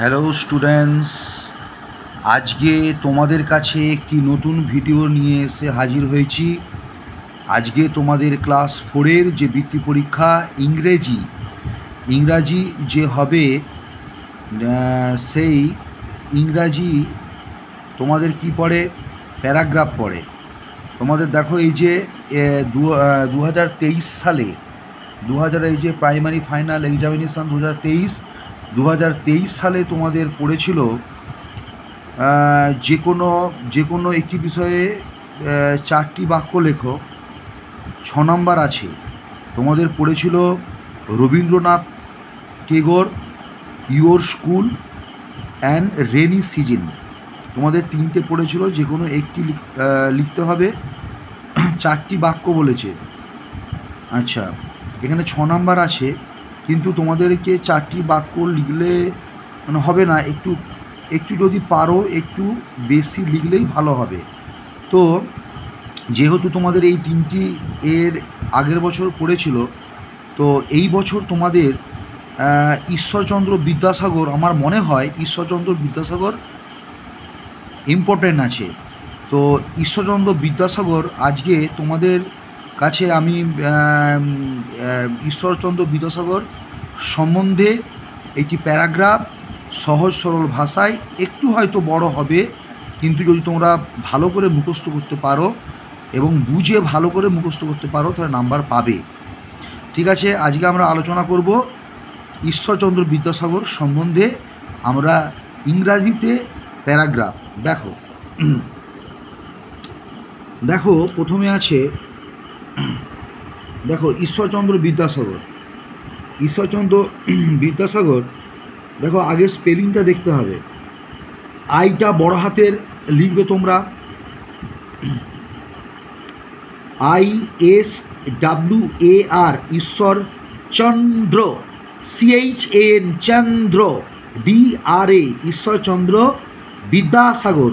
Hello students, আজকে তোমাদের কাছে একটি নতুন ভিডিও নিয়ে এসে হাজির হয়েছি। আজকে তোমাদের ক্লাস 4-এর যে বৃত্তি পরীক্ষা ইংরাজি যে হবে, সেই ইংরাজি তোমাদের কি পড়ে? প্যারাগ্রাফ পড়ে। তোমাদের দেখো এই যে 2023 সালে এই যে প্রাইমারি ফাইনাল এক্সামিনেশান 2023 সালে তোমাদের পড়েছিল যে কোনো একটি বিষয়ে 4টি বাক্য লেখো। 6 নম্বর আছে। তোমাদের পড়েছিল Rabindranath Tagore, your school and rainy season. তোমাদের 3টে পড়েছিল, যে কোনো একটি লিখতে হবে। 4টি বাক্য বলেছে। আচ্ছা, এখানে 6 নাম্বার আছে, কিন্তু তোমাদেরকে 4টি বাক্য লিখলে মানে হবে না, একটু যদি পারো একটু বেশি লিখলেই ভালো হবে। তো যেহেতু তোমাদের এই 3টি এর আগের বছর পড়েছিল, তো এই বছর তোমাদের ঈশ্বরচন্দ্র বিদ্যাসাগর, আমার মনে হয় ঈশ্বরচন্দ্র বিদ্যাসাগর ইম্পর্টেন্ট আছে। তো ঈশ্বরচন্দ্র বিদ্যাসাগর আজকে তোমাদের কাছে আমি ঈশ্বরচন্দ্র বিদ্যাসাগর সম্বন্ধে একটি প্যারাগ্রাফ সহজ সরল ভাষায়, একটু হয়তো বড় হবে, কিন্তু যদি তোমরা ভালো করে মুখস্থ করতে পারো এবং বুঝে ভালো করে মুখস্থ করতে পারো তাহলে নাম্বার পাবে। ঠিক আছে, আজকে আমরা আলোচনা করব ঈশ্বরচন্দ্র বিদ্যাসাগর সম্বন্ধে। আমরা ইংরাজিতে প্যারাগ্রাফ দেখো প্রথমে আছে, দেখো ঈশ্বরচন্দ্র বিদ্যাসাগর। দেখো আগে স্পেলিংটা দেখতে হবে। আইটা বড় হাতের লিখবে তোমরা, ISWAR, ঈশ্বরচন্দ্র, CHAN চন্দ্র, DRA Ishwarchandra Vidyasagar,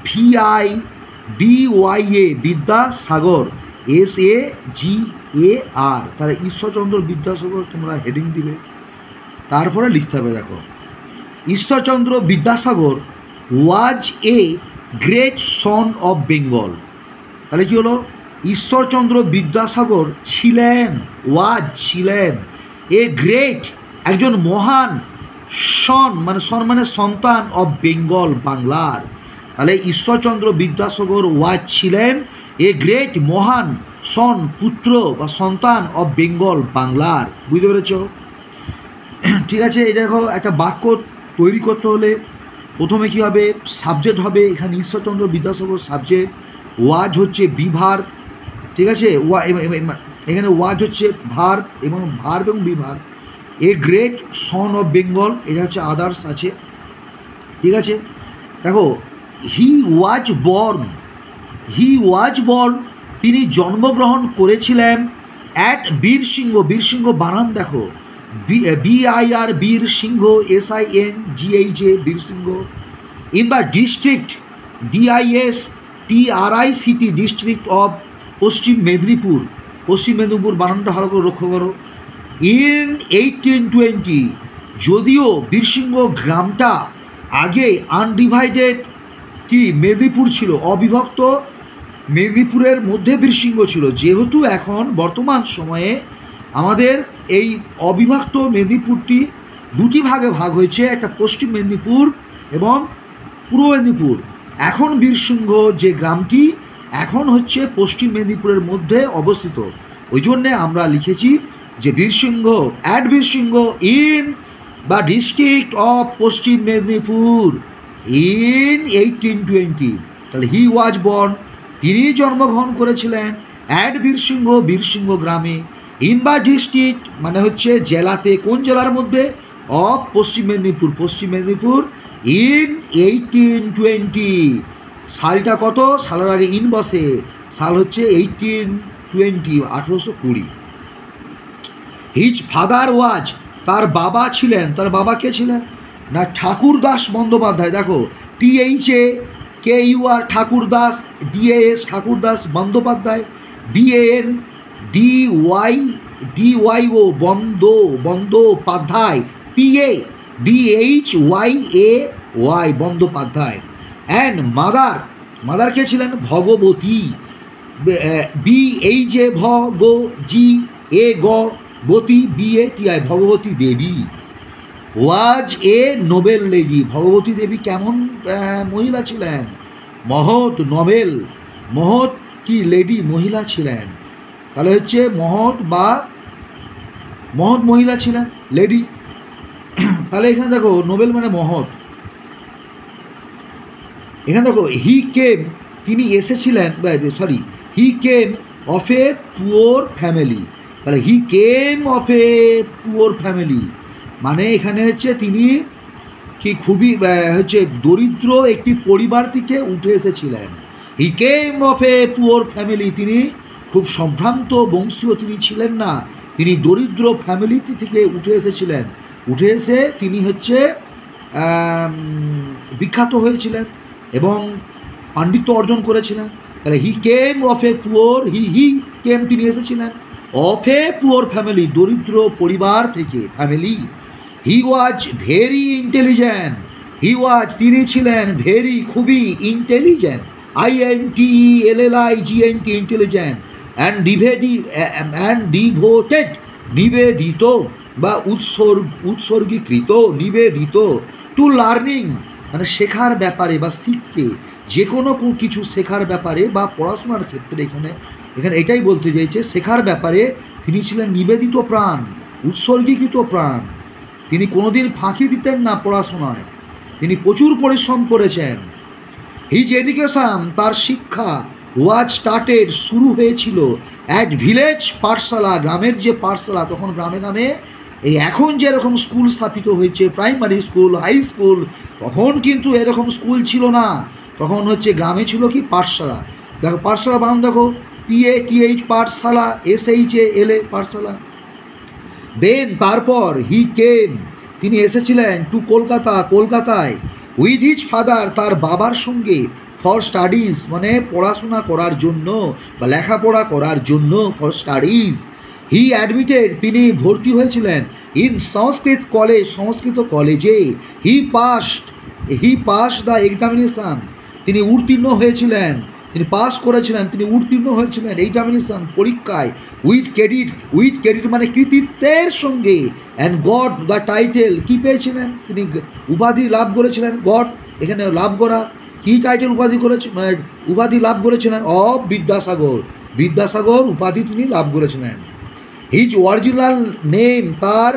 VIDYA Vidyasagar, SAGAR। তাহলে ঈশ্বরচন্দ্র বিদ্যাসাগর তোমরা হেডিং দিবে, তারপরে লিখতে হবে। দেখো, Ishwarchandra Vidyasagar was a great son of Bengal. তাহলে কী হলো? ঈশ্বরচন্দ্র বিদ্যাসাগর ছিলেন এ গ্রেট, একজন মহান, সন মানে সন্তান, অফ বেঙ্গল বাংলার। তাহলে ঈশ্বরচন্দ্র বিদ্যাসাগর ওয়াজ ছিলেন এ গ্রেট, মহান, সন পুত্র বা সন্তান, অফ বেঙ্গল বাংলার। বুঝতে পেরেছ? ঠিক আছে, এই দেখো একটা বাক্য তৈরি করতে হলে প্রথমে কি হবে? সাবজেক্ট হবে। এখানে ঈশ্বরচন্দ্র বিদ্যাসাগর সাবজেক্ট, ওয়াজ হচ্ছে বিভার। ঠিক আছে, এখানে ওয়াজ হচ্ছে ভার্ব এবং বিভার। A great son of Bengal, এটা হচ্ছে আদার্স আছে। ঠিক আছে, দেখো হি ওয়াজ বর্ন, তিনি জন্মগ্রহণ করেছিলেন অ্যাট বীরসিংহ। বীরসিংহ বানান দেখো, BIR Birsingha, SINGHA Birsingha. In the district, DISTRICT district of পশ্চিম মেদিনীপুর। পশ্চিম মেদিনীপুর বানানটা ভালো করে লক্ষ্য করো। ইন 1820, যদিও বীরসিংহ গ্রামটা আগে আনডিভাইডেড কি মেদিনীপুর ছিল, অবিভক্ত মেদিনীপুরের মধ্যে বীরসিংহ ছিল, যেহেতু এখন বর্তমান সময়ে আমাদের এই অবিভক্ত মেদিনীপুরটি দুটি ভাগে ভাগ হয়েছে, একটা পশ্চিম মেদিনীপুর এবং পূর্ব মেদিনীপুর। এখন বীরসিংহ যে গ্রামটি এখন হচ্ছে পশ্চিম মেদিনীপুরের মধ্যে অবস্থিত। ওই জন্যে আমরা লিখেছি যে বীরসিংহ, অ্যাট বীরসিংহ ইন বা district of Paschim Medinipur in 1820। তাহলে হি ওয়াজ বর্ন, তিনি জন্মগ্রহণ করেছিলেন অ্যাট বীরসিংহ গ্রামে। ইন বা ডিস্ট্রিক্ট মানে হচ্ছে জেলাতে, কোন জেলার মধ্যে? Of Paschim Medinipur in 1820। সালটা কত? সালের আগে ইন বসে, সাল হচ্ছে 1820, 1820। হিজ ফাদার ওয়াজ, তার বাবা ছিলেন, তার বাবা কে ছিলেন না? ঠাকুরদাস বন্দ্যোপাধ্যায়। দেখো THKUR Thakurdas, DAS Thakurdas Bandyopadhyay, BANDYO Bandyopadhyay, PA BHYAY Bandyopadhyay. And mother কে ছিলেন? Bhagabati. BHVGAGOBTI Bhagabati Debi. Was a noble lady. Bhagabati Debi কেমন মহিলা ছিলেন? মহৎ। মহৎ কি লেডি? মহিলা ছিলেন। তাহলে হচ্ছে মহৎ মহিলা ছিলেন, লেডি। তাহলে এখানে দেখো নোবেল মানে মহৎ। এখানে দেখো তিনি এসেছিলেন, হি কেম অফ এ পুওর ফ্যামিলি। তাহলে হি কেম অফ এ পুওর ফ্যামিলি মানে এখানে হচ্ছে তিনি কি খুবই হচ্ছে দরিদ্র একটি পরিবার থেকে উঠে এসেছিলেন। হি কেম অফ এ পুওর ফ্যামিলি, তিনি খুব সম্ভ্রান্ত বংশীয় তিনি ছিলেন না, তিনি দরিদ্র ফ্যামিলি থেকে উঠে এসেছিলেন। উঠে এসে তিনি হচ্ছে বিখ্যাত হয়েছিলেন এবং পাণ্ডিত্য অর্জন করেছিলেন। তাহলে হি কেম অফ এ পুওর, হি কেম তিনি এসেছিলেন, অফ এ পুওর ফ্যামিলি দরিদ্র পরিবার থেকে, family. He was very intelligent, তিনি ছিলেন ভেরি খুবই intelligent, INTELLIGENT intelligent, and devoted নিবেদিত বা উৎসর্গীকৃত, নিবেদিত, টু লার্নিং মানে শেখার ব্যাপারে বা শিখতে, যে কোনো কিছু শেখার ব্যাপারে বা পড়াশোনার ক্ষেত্রে এখানে এটাই বলতে চাইছে, শেখার ব্যাপারে তিনি ছিলেন নিবেদিত প্রাণ, উৎসর্গীকৃত প্রাণ। তিনি কোনোদিন ফাঁকি দিতেন না পড়াশোনায়, তিনি প্রচুর পরিশ্রম করেছেন। হিজ এডুকেশন তার শিক্ষা ওয়াজ স্টার্টেড শুরু হয়েছিল অ্যাট ভিলেজ পাঠশালা, গ্রামের যে পাঠশালা, তখন গ্রামে এই এখন যেরকম স্কুল স্থাপিত হয়েছে, প্রাইমারি স্কুল, হাই স্কুল, তখন কিন্তু এরকম স্কুল ছিল না, তখন হচ্ছে গ্রামে ছিল কি পাঠশালা। দেখো পাঠশালা বানান দেখো, PATH পাঠশালা, SHALA পাঠশালা। দেন তারপর হি কেম তিনি এসেছিলেন টু কলকাতায় উইথ হিজ ফাদার তার বাবার সঙ্গে, ফর স্টাডিজ মানে পড়াশোনা করার জন্য বা লেখাপড়া করার জন্য, ফর স্টাডিজ। হি অ্যাডমিটেড তিনি ভর্তি হয়েছিলেন ইন সংস্কৃত কলেজে। হি পাস দ্য এক্সামিনেশান তিনি উত্তীর্ণ হয়েছিলেন, তিনি পাস করেছিলেন, তিনি উত্তীর্ণ হয়েছিলেন এক্সামিনেশান পরীক্ষায়, উইথ ক্রেডিট মানে কৃতিত্বের সঙ্গে, অ্যান্ড গট দ্য টাইটেল কী পেয়েছিলেন? তিনি উপাধি লাভ করেছিলেন। গট এখানে লাভ করা, কী টাইটেল উপাধি লাভ করেছিলেন? অফ বিদ্যাসাগর উপাধি তিনি লাভ করেছিলেন। হিজ অরিজিনাল নেম তার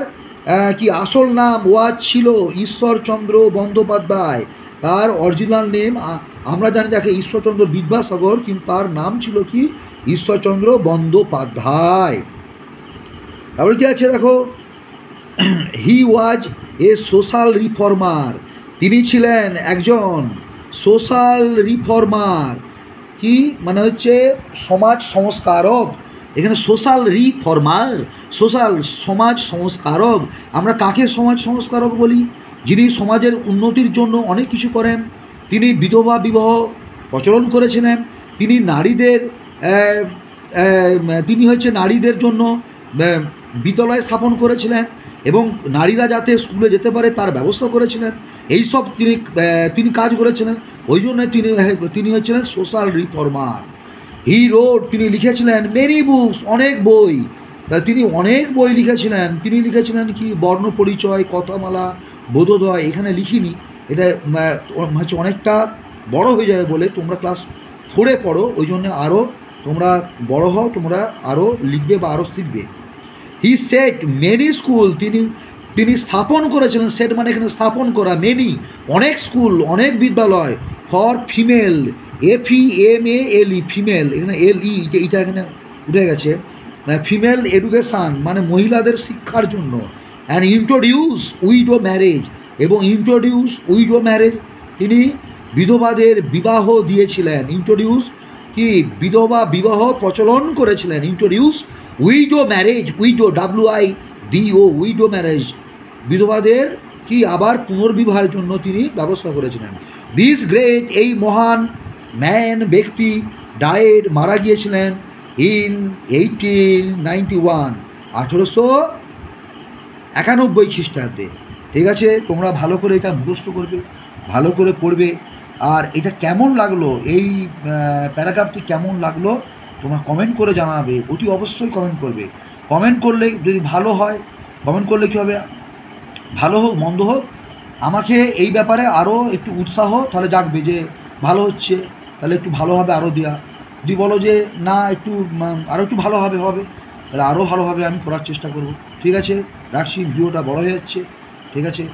কি আসল নাম ওয়াজ ছিল ঈশ্বরচন্দ্র বন্দ্যোপাধ্যায়। তার অরিজিনাল নেম আমরা জানি যাকে ঈশ্বরচন্দ্র বিদ্যাসাগর, কিন্তু তার নাম ছিল কি? ঈশ্বরচন্দ্র বন্দ্যোপাধ্যায়। তারপরে কি আছে দেখো, হি ওয়াজ এ সোশ্যাল রিফর্মার, তিনি ছিলেন একজন সোশ্যাল রিফর্মার। কি মানে হচ্ছে সমাজ সংস্কারক। এখানে সোশ্যাল রিফর্মার, সমাজ সংস্কারক। আমরা কাকে সমাজ সংস্কারক বলি? যিনি সমাজের উন্নতির জন্য অনেক কিছু করেন। তিনি বিধবা বিবাহ প্রচলন করেছিলেন, তিনি নারীদের জন্য বিদ্যালয় স্থাপন করেছিলেন এবং নারীরা যাতে স্কুলে যেতে পারে তার ব্যবস্থা করেছিলেন। এইসব তিনি কাজ করেছিলেন, ওই জন্য তিনি হচ্ছিলেন সোশ্যাল রিফর্মার। হি রোড তিনি লিখেছিলেন মেনি বুকস অনেক বই, তিনি অনেক বই লিখেছিলেন। তিনি লিখেছিলেন কি? বর্ণ পরিচয়, কথামালা, বোধোদয়। এখানে লিখিনি, এটা হচ্ছে অনেকটা বড় হয়ে যাবে বলে তোমরা ক্লাস 4-এ পড়ো, ওই জন্য আরও তোমরা বড় হও, তোমরা আরও লিখবে বা আরও শিখবে। হি সেট মেনি স্কুল তিনি স্থাপন করেছিলেন। সেট মানে এখানে স্থাপন করা, মেনি অনেক স্কুল, অনেক বিদ্যালয়, ফর ফিমেল, FEMALE ফিমেল, এখানে LE এটা এখানে উঠে গেছে, ফিমেল এডুকেশান মানে মহিলাদের শিক্ষার জন্য। অ্যান্ড ইন্ট্রোডিউস উইডো ম্যারেজ, এবং ইন্ট্রোডিউস উইডো ম্যারেজ তিনি বিধবাদের বিবাহ দিয়েছিলেন। ইন্ট্রোডিউস কি? বিধবা বিবাহ প্রচলন করেছিলেন। Introduce widow marriage, widow WIDO widow marriage, বিধবাদের কি আবার পুনর্বিবাহের জন্য তিনি ব্যবস্থা করেছিলেন। দিস গ্রেট এই মহান ম্যান ব্যক্তি ডায়েড মারা গিয়েছিলেন ইন 1891 1891 খ্রিস্টাব্দে। ঠিক আছে, তোমরা ভালো করে এটা মুখস্থ করবে, ভালো করে পড়বে। আর এটা কেমন লাগলো, এই প্যারাগ্রাফটি কেমন লাগলো তোমরা কমেন্ট করে জানাবে, অতি অবশ্যই কমেন্ট করবে। কমেন্ট করলে যদি ভালো হয়, কমেন্ট করলে কী হবে, ভালো হোক মন্দ হোক, আমাকে এই ব্যাপারে আরও একটু উৎসাহ তাহলে জাগবে যে ভালো হচ্ছে, তাহলে একটু ভালোভাবে আরও দেওয়া। যদি বলো যে না একটু আরও একটু ভালোভাবে হবে, তাহলে আরও ভালোভাবে আমি করার চেষ্টা করব। ঠিক আছে, রাখছি, ভিডিওটা বড় হয়ে যাচ্ছে। ঠিক আছে।